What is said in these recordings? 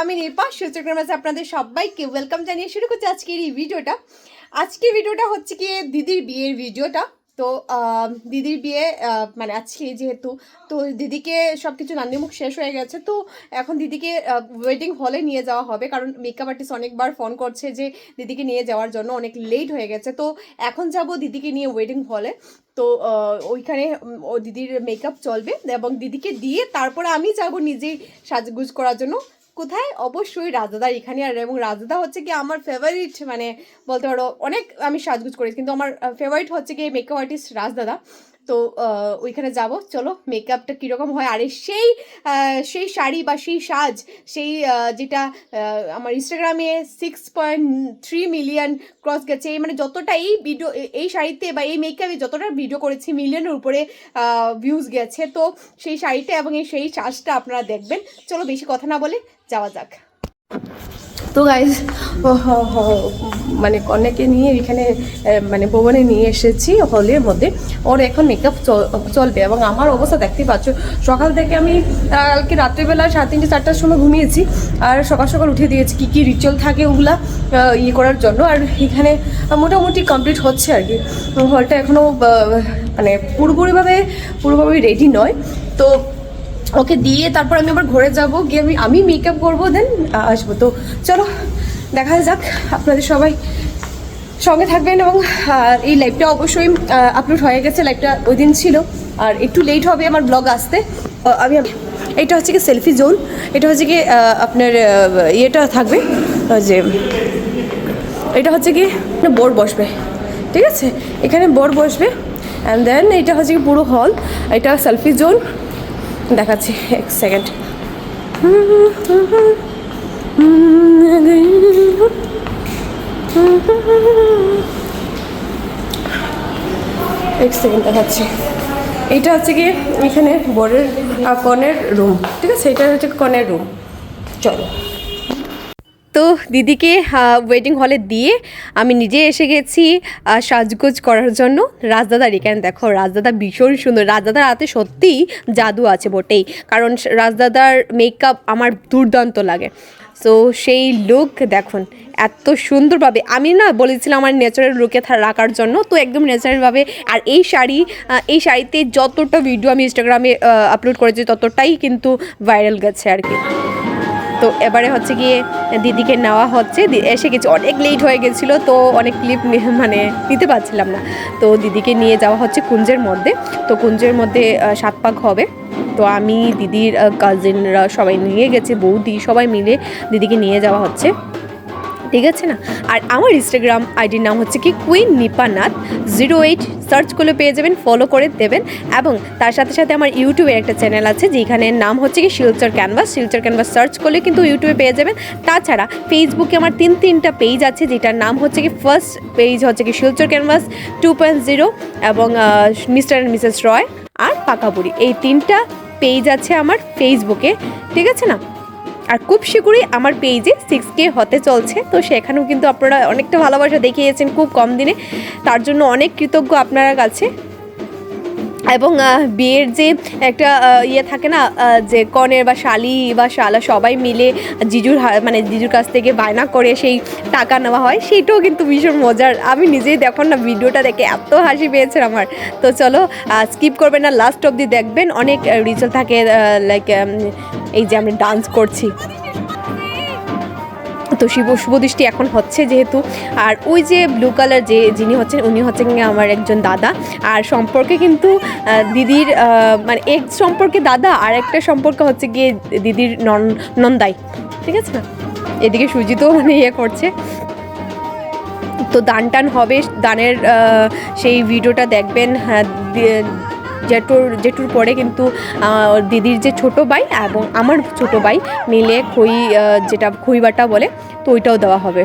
আমি নিপা সূচকের মাঝে আপনাদের সবাইকে ওয়েলকাম জানিয়ে শুরু করছি আজকের এই ভিডিওটা। আজকের ভিডিওটা হচ্ছে কি দিদির বিয়ের ভিডিওটা। তো দিদির বিয়ে মানে আজকে যেহেতু তো দিদিকে সব কিছু নান্দিমুখ শেষ হয়ে গেছে, তো এখন দিদিকে ওয়েডিং হলে নিয়ে যাওয়া হবে, কারণ মেকআপ আর্টিস্ট অনেকবার ফোন করছে যে দিদিকে নিয়ে যাওয়ার জন্য, অনেক লেট হয়ে গেছে। তো এখন যাব দিদিকে নিয়ে ওয়েডিং হলে। তো ওইখানে ও দিদির মেকআপ চলবে এবং দিদিকে দিয়ে তারপরে আমি যাব নিজেই সাজগুজ করার জন্য। কোথায়? অবশ্যই রাজদাদার এখানে। আর এবং রাজদাদা হচ্ছে কি আমার ফেভারিট, মানে বলতে পারো অনেক আমি সাজগুজ করেছি, কিন্তু আমার ফেভারিট হচ্ছে কি মেকআপ আর্টিস্ট রাজদাদা। তো ওইখানে যাব, চলো মেকআপটা কীরকম হয়। আর সেই সেই শাড়ি বা সেই সাজ, সেই যেটা আমার ইনস্টাগ্রামে 6.3 মিলিয়ন ক্রস গেছে, মানে যতটা এই ভিডিও এই শাড়িতে বা এই মেকআপে যতটা ভিডিও করেছি মিলিয়নের উপরে ভিউজ গেছে। তো সেই শাড়িটা এবং সেই সাজটা আপনারা দেখবেন। চলো বেশি কথা না বলে যাওয়া যাক। তো গাইজ মানে কন্যাকে নিয়ে এখানে মানে ভবনে নিয়ে এসেছি হলের মধ্যে। ওর এখন মেকআপ চলবে এবং আমার অবস্থা দেখতেই পাচ্ছ, সকাল থেকে আমি কালকে রাত্রিবেলা 3:30 4টার সময় ঘুমিয়েছি, আর সকাল সকাল উঠে দিয়েছি কী কী রিচুয়াল থাকে ওগুলা ইয়ে করার জন্য। আর এখানে মোটামুটি কমপ্লিট হচ্ছে আর কি। হলটা এখনও মানে পুরোপুরিভাবে রেডি নয়। তো ওকে দিয়ে তারপর আমি আবার ঘরে যাবো, গিয়ে আমি মেকআপ করবো, দেন আসবো। তো চলো দেখা যাক, আপনাদের সবাই সঙ্গে থাকবেন। এবং এই লাইভটা অবশ্যই আপলোড হয়ে গেছে, লাইভটা ওই দিন ছিল, আর একটু লেট হবে আমার ব্লগ আসতে। আমি এটা হচ্ছে কি সেলফি জোন, এটা হচ্ছে কি আপনার ইয়েটা থাকবে যে এটা হচ্ছে কি বর বসবে, ঠিক আছে, এখানে বর বসবে। অ্যান্ড দেন এটা হচ্ছে কি পুরো হল, এটা সেলফি জোন। দেখাচ্ছি এক সেকেন্ড। এক সেকেন্ড দেখাচ্ছি। এটা হচ্ছে কি এখানে বরের কনের রুম, ঠিক আছে, এটা হচ্ছে কনের রুম। চলো। তো দিদিকে ওয়েডিং হলে দিয়ে আমি নিজে এসে গেছি সাজগোজ করার জন্য রাজদাদার এখানে। দেখো রাজদাদা ভীষণ সুন্দর, রাজদাদার হাতে সত্যিই জাদু আছে বটেই, কারণ রাজদাদার মেকআপ আমার দুর্দান্ত লাগে। সো সেই লুক দেখুন এত সুন্দরভাবে, আমি না বলেছিলাম আমার ন্যাচারাল লুকে রাখার জন্য, তো একদম ন্যাচারালভাবে। আর এই শাড়িতে যতটা ভিডিও আমি ইনস্টাগ্রামে আপলোড করেছি ততটাই কিন্তু ভাইরাল গেছে আর কি। তো এবারে হচ্ছে গিয়ে দিদিকে নেওয়া হচ্ছে, এসে গেছে, অনেক লেট হয়ে গেছিলো, তো অনেক ক্লিপ মানে নিতে পারছিলাম না। তো দিদিকে নিয়ে যাওয়া হচ্ছে কুঞ্জের মধ্যে। তো কুঞ্জের মধ্যে 7 পাক হবে। তো আমি দিদির কাজিনরা সবাই নিয়ে গেছে, বৌদি সবাই মিলে দিদিকে নিয়ে যাওয়া হচ্ছে, ঠিক আছে না। আর আমার ইনস্টাগ্রাম আইডির নাম হচ্ছে কি কুইন নিপা নাথ 08, সার্চ করলে পেয়ে যাবেন, ফলো করে দেবেন। এবং তার সাথে সাথে আমার ইউটিউবের একটা চ্যানেল আছে যেখানে নাম হচ্ছে কি শিলচর ক্যানভাস সার্চ করলে কিন্তু ইউটিউবে পেয়ে যাবেন। তাছাড়া ফেসবুকে আমার 3টা পেজ আছে, যেটার নাম হচ্ছে কি ফার্স্ট পেজ হচ্ছে কি শিলচর ক্যানভাস 2.0 এবং মিস্টার অ্যান্ড মিসেস রয় আর পাকাবুড়ি, এই 3টা পেজ আছে আমার ফেসবুকে, ঠিক আছে না। আর খুব শীঘ্রই আমার পেজে 6K হতে চলছে, তো সেখানেও কিন্তু আপনারা অনেকটা ভালোবাসা দেখিয়েছেন খুব কম দিনে, তার জন্য অনেক কৃতজ্ঞ আপনার কাছে। এবং বিয়ের যে একটা ইয়ে থাকে না, যে কনের বা শালি বা শালা সবাই মিলে জিজুর কাছ থেকে বায়না করে সেই টাকা নেওয়া হয়, সেইটাও কিন্তু ভীষণ মজার। আমি নিজেই দেখুন না, ভিডিওটা দেখে এত হাসি পেয়েছে আমার। তো চলো স্কিপ করবেন না, লাস্ট অবধি দেখবেন। অনেক রিচুয়াল থাকে, লাইক এই যে আমরা ডান্স করছি, তো শুভদৃষ্টি এখন হচ্ছে যেহেতু। আর ওই যে ব্লু কালার যিনি হচ্ছেন উনি হচ্ছেন আমার একজন দাদা। আর সম্পর্কে কিন্তু দিদির মানে এক সম্পর্কে দাদা, আর একটা সম্পর্ক হচ্ছে গিয়ে দিদির নন্দাই, ঠিক আছে না। এদিকে সুজিতও মানে ইয়ে করছে। তো দান টান হবে, দানের সেই ভিডিওটা দেখবেন। জেঠুর পরে কিন্তু দিদির যে ছোটো ভাই এবং আমার ছোটো ভাই মিলে যেটা খই বাটা বলে, তো ওইটাও দেওয়া হবে।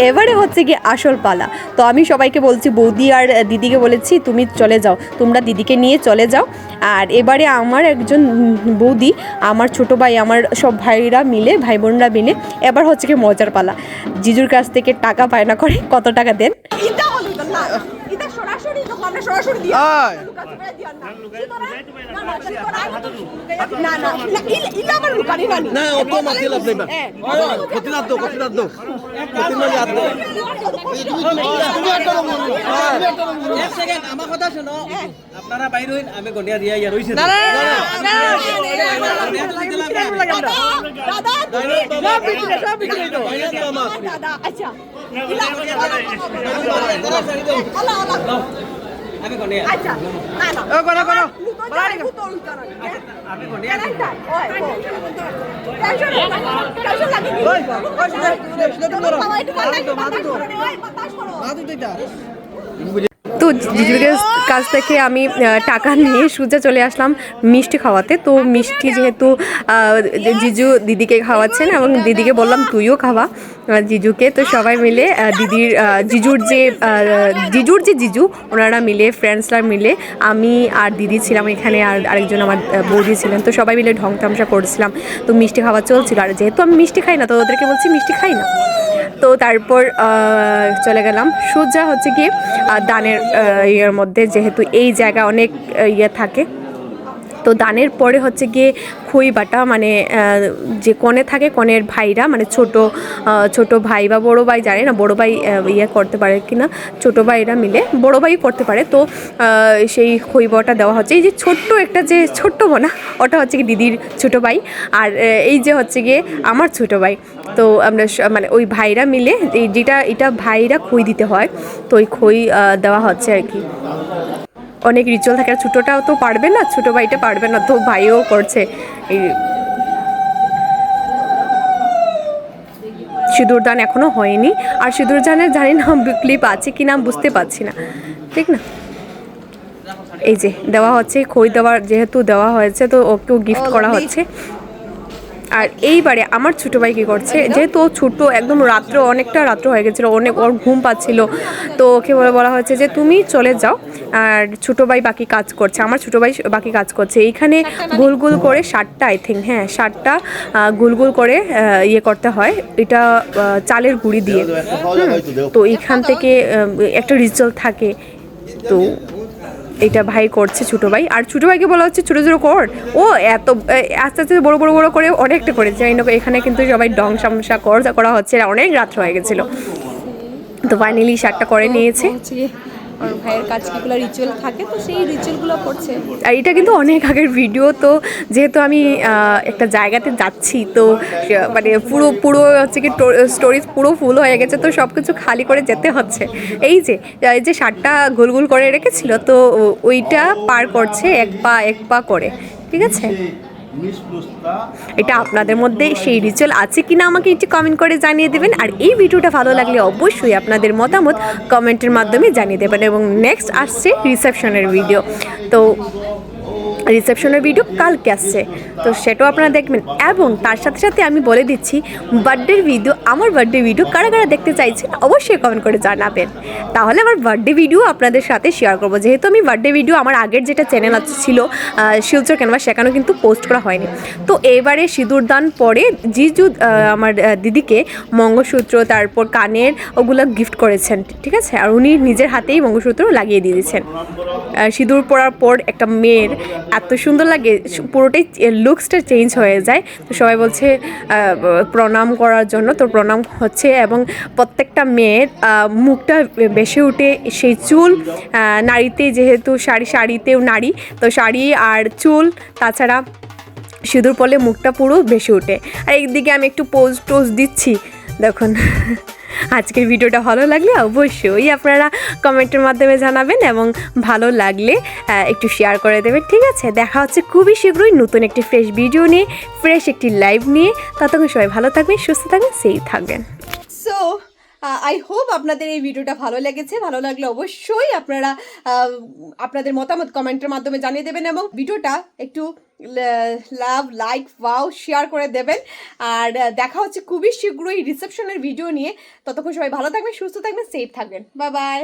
এবারে হচ্ছে কি আসল পালা। তো আমি সবাইকে বলছি, বৌদি আর দিদিকে বলেছি তুমি চলে যাও, তোমরা দিদিকে নিয়ে চলে যাও। আর এবারে আমার একজন বৌদি, আমার ছোটো ভাই, আমার সব ভাইরা মিলে, ভাই বোনরা মিলে এবার হচ্ছে কি মজার পালা। জিজুর কাছ থেকে টাকা বায়না করে, কত টাকা দেন। আপনারা বাইর হইন, আমি গন্ডিয়া দিয়া ইয়া রইছে আমি গন্ডিয়া আচ্ছা না না ও করো করো আমি গন্ডিয়া তো জিজুর কাছ থেকে আমি টাকা নিয়ে সোজা চলে আসলাম মিষ্টি খাওয়াতে। তো মিষ্টি যেহেতু জিজু দিদিকে খাওয়াচ্ছেন এবং দিদিকে বললাম তুইও খাওয়া জিজুকে। তো সবাই মিলে জিজুর যে জিজু ওনারা মিলে, ফ্রেন্ডসরা মিলে, আমি আর দিদি ছিলাম এখানে, আর আরেকজন আমার বৌদি ছিলেন। তো সবাই মিলে ঢং তামসা করছিলাম। তো মিষ্টি খাওয়া চলছিল, আর যেহেতু আমি মিষ্টি খাই না তো ওদেরকে বলছি মিষ্টি খাই না। তো তারপর চলে গেলাম সোজা হচ্ছে কি দানের ইয়ের মধ্যে, যেহেতু এই জায়গা অনেক ইয়ে থাকে। তো দানের পরে হচ্ছে গিয়ে খই বাটা, মানে যে কনে থাকে কনের ভাইরা, মানে ছোট ভাই বা বড়ো ভাই, জানি না বড়ো ভাই ইয়ে করতে পারে কি না, ছোটো ভাইরা মিলে বড়ো ভাই করতে পারে। তো সেই খই বাটা দেওয়া হচ্ছে। এই যে ছোট্ট একটা যে ছোট্ট বোনা, ওটা হচ্ছে কি দিদির ছোটো ভাই, আর এই যে হচ্ছে গিয়ে আমার ছোটো ভাই। তো আমরা মানে ওই ভাইরা মিলে, এটা ভাইরা খই দিতে হয়, তো ওই খই দেওয়া হচ্ছে আর কি। অনেক রিচুয়াল থাকে, আর ছোটোটাও তো পারবে না, ছোটো ভাইটা পারবে না, তো ভাইও করছে। এই সিঁদুরদান এখনও হয়নি, আর সিঁদুরদানের জানি না ক্লিপ আছে কি না বুঝতে পারছি না, ঠিক না। এই যে দেওয়া হচ্ছে খই, যেহেতু দেওয়া হয়েছে তো ওকেও গিফট করা হচ্ছে। আর এইবারে আমার ছোটো ভাই কী করছে, যেহেতু ও ছোটো, একদম অনেকটা রাত্র হয়ে গেছিলো, ওর ঘুম পাচ্ছিল। তো ওকে বলা হয়েছে যে তুমি চলে যাও, আর ছোটো ভাই বাকি কাজ করছে, আমার ছোটো ভাই বাকি কাজ করছে। এইখানে গোল গোল করে 7টা, আই থিঙ্ক, হ্যাঁ 7টা গোল গোল করে ইয়ে করতে হয়, এটা চালের গুঁড়ি দিয়ে। তো এইখান থেকে একটা রিচুয়াল থাকে, তো এটা ভাই করছে ছোটো ভাই। আর ছোটো ভাইকে বলা হচ্ছে ছোটো ছোটো কর, ও এত আস্তে আস্তে বড় বড় বড় করে অনেকটা করেছে। এখানে কিন্তু সবাই ডং সামসা করা হচ্ছে, অনেক রাত্র হয়ে গেছিলো। তো ফাইনালি 7টা করে নিয়েছে। আর ভাইয়ের কাজ কীগুলো রিচুয়াল থাকে, তো সেই রিচুয়ালগুলো করছে। আর এটা কিন্তু অনেক আগের ভিডিও, তো যেহেতু আমি একটা জায়গাতে যাচ্ছি, তো মানে পুরো হচ্ছে কি স্টোরেজ পুরো ফুল হয়ে গেছে, তো সব কিছু খালি করে যেতে হচ্ছে। এই যে 7টা গোল গোল করে রেখেছিল, তো ওইটা পার করছে এক পা করে, ঠিক আছে। এটা আপনাদের মধ্যে সেই রিচুয়াল আছে কিনা আমাকে একটু কমেন্ট করে জানিয়ে দেবেন। আর এই ভিডিওটা ভালো লাগলে অবশ্যই আপনাদের মতামত কমেন্টের মাধ্যমে জানিয়ে দেবেন। এবং নেক্সট আসছে রিসেপশনের ভিডিও, তো রিসেপশনের ভিডিও কালকে আসছে, তো সেটাও আপনারা দেখবেন। এবং তার সাথে সাথে আমি বলে দিচ্ছি, আমার বার্থডে ভিডিও কারা দেখতে চাইছেন অবশ্যই কমেন্ট করে জানাবেন, তাহলে আমার বার্থডে ভিডিও আপনাদের সাথে শেয়ার করবো। যেহেতু আমি বার্থডে ভিডিও আমার আগের যেটা চ্যানেল ছিল শিলচর ক্যানভাস, সেখানেও কিন্তু পোস্ট করা হয়নি। তো এবারে সিঁদুরদান পরে জিজু আমার দিদিকে মঙ্গলসূত্র, তারপর কানের ওগুলো গিফট করেছেন, ঠিক আছে। আর উনি নিজের হাতেই মঙ্গলসূত্র লাগিয়ে দিয়ে দিয়েছেন। সিঁদুর পরার পর একটা মেয়ের এত সুন্দর লাগে, পুরোটাই লুকসটা চেঞ্জ হয়ে যায়। তো সবাই বলছে প্রণাম করার জন্য, তো প্রণাম হচ্ছে। এবং প্রত্যেকটা মেয়ের মুখটা বেশি উঠে, সেই চুল নারীতে, যেহেতু শাড়িতেও নারী, তো শাড়ি আর চুল, তাছাড়া সিঁদুর পরলে মুখটা পুরো বেশি উঠে। আর একদিকে আমি একটু পোজ দিচ্ছি, দেখুন। আজকের ভিডিওটা ভালো লাগলে অবশ্যই আপনারা কমেন্টের মাধ্যমে জানাবেন, এবং ভালো লাগলে একটু শেয়ার করে দেবেন, ঠিক আছে। দেখা হচ্ছে খুবই শীঘ্রই নতুন একটি ফ্রেশ ভিডিও নিয়ে, ফ্রেশ একটি লাইভ নিয়ে। ততক্ষণ সবাই ভালো থাকবেন, সুস্থ থাকবেন, সেই থাকবেন। সো আই হোপ আপনাদের এই ভিডিওটা ভালো লেগেছে। ভালো লাগলে অবশ্যই আপনারা আপনাদের মতামত কমেন্টের মাধ্যমে জানিয়ে দেবেন এবং ভিডিওটা একটু লাভ লাইক ওয়াও শেয়ার করে দেবেন। আর দেখা হচ্ছে খুবই শীঘ্রই রিসেপশনের ভিডিও নিয়ে। ততক্ষণ সবাই ভালো থাকবেন, সুস্থ থাকবেন, সেফ থাকবেন। Bye bye.